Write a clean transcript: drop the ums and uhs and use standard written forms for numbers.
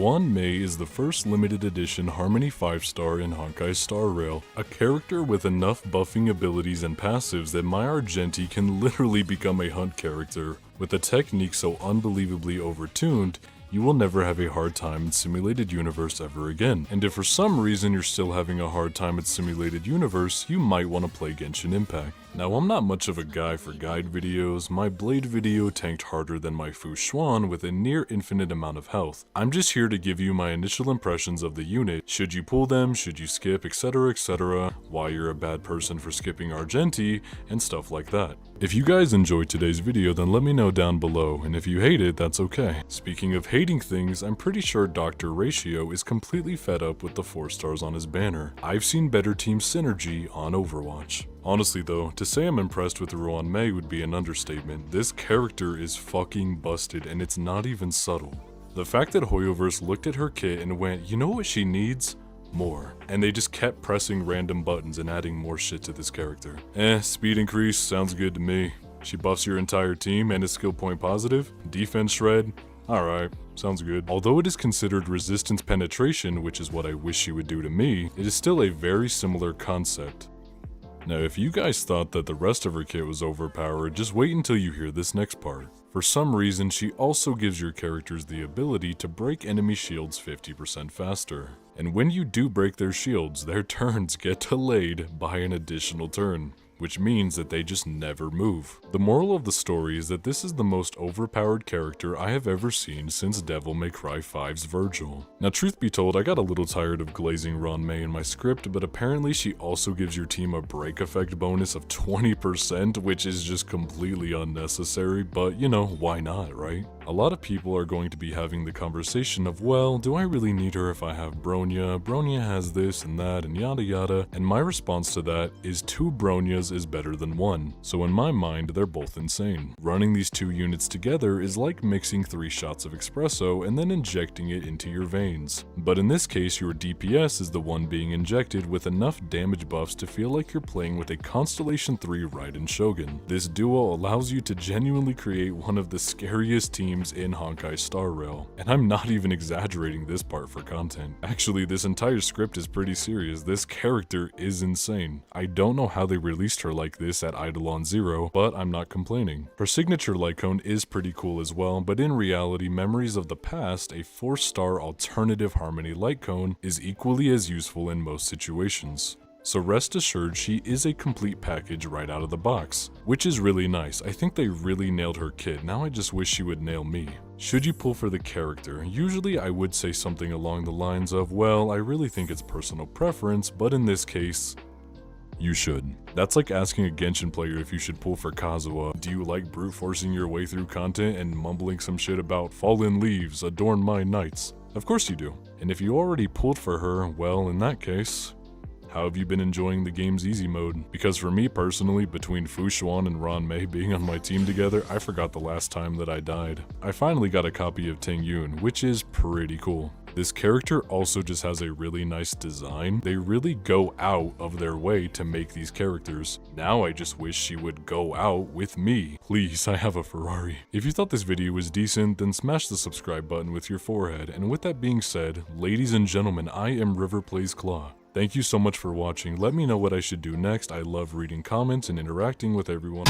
Ruan Mei is the first limited edition Harmony 5-star in Honkaistarrail, a character with enough buffing abilities and passives that my Argenti can literally become a hunt character. With a technique so unbelievably overtuned, you will never have a hard time in Simulated Universe ever again. And if for some reason you're still having a hard time at Simulated Universe, you might want to play Genshin Impact. Now, I'm not much of a guy for guide videos. My Blade video tanked harder than my Fu Xuan with a near infinite amount of health. I'm just here to give you my initial impressions of the unit. Should you pull them, should you skip, etc, why you're a bad person for skipping Argenti, and stuff like that. If you guys enjoyed today's video, then let me know down below, and if you hate it, that's okay. Speaking of hating things, I'm pretty sure Dr. Ratio is completely fed up with the 4 stars on his banner. I've seen better team synergy on Overwatch. Honestly though, to say I'm impressed with Ruan Mei would be an understatement. This character is fucking busted, and it's not even subtle. The fact that Hoyoverse looked at her kit and went, you know what she needs? More. And they just kept pressing random buttons and adding more shit to this character. Speed increase, sounds good to me. She buffs your entire team and is skill point positive. Defense shred, alright, sounds good. Although it is considered resistance penetration, which is what I wish she would do to me, it is still a very similar concept. Now, if you guys thought that the rest of her kit was overpowered, just wait until you hear this next part. For some reason, she also gives your characters the ability to break enemy shields 50% faster. And when you do break their shields, their turns get delayed by an additional turn, which means that they just never move. The moral of the story is that this is the most overpowered character I have ever seen since Devil May Cry 5's Virgil. Now, truth be told, I got a little tired of glazing Ruan Mei in my script, but apparently she also gives your team a break effect bonus of 20%, which is just completely unnecessary, but you know, why not, right? A lot of people are going to be having the conversation of, well, do I really need her if I have Bronya? Bronya has this and that and yada yada, and my response to that is 2 Bronyas is better than 1. So in my mind, they're both insane. Running these 2 units together is like mixing 3 shots of espresso and then injecting it into your veins. But in this case, your DPS is the one being injected with enough damage buffs to feel like you're playing with a Constellation 3 Raiden Shogun. This duo allows you to genuinely create one of the scariest teams in Honkaistarrail. And I'm not even exaggerating this part for content. Actually, this entire script is pretty serious. This character is insane. I don't know how they released her like this at Eidolon 0, but I'm not complaining. Her signature Lycone is pretty cool as well, but in reality, Memories of the Past, a 4-star alternative Harmony Lycone, is equally as useful in most situations. So rest assured, she is a complete package right out of the box, which is really nice. I think they really nailed her kit. Now I just wish she would nail me. Should you pull for the character? Usually I would say something along the lines of, well, I really think it's personal preference, but in this case, you should. That's like asking a Genshin player if you should pull for Kazuha. Do you like brute forcing your way through content and mumbling some shit about fallen leaves adorn my nights? Of course you do. And if you already pulled for her, well, in that case, how have you been enjoying the game's easy mode? Because for me personally, between Fu Xuan and Ruan Mei being on my team together, I forgot the last time that I died. I finally got a copy of Ting Yun, which is pretty cool. This character also just has a really nice design. They really go out of their way to make these characters. Now I just wish she would go out with me. Please, I have a Ferrari. If you thought this video was decent, then smash the subscribe button with your forehead. And with that being said, ladies and gentlemen, I am River Plays Claw. Thank you so much for watching. Let me know what I should do next. I love reading comments and interacting with everyone.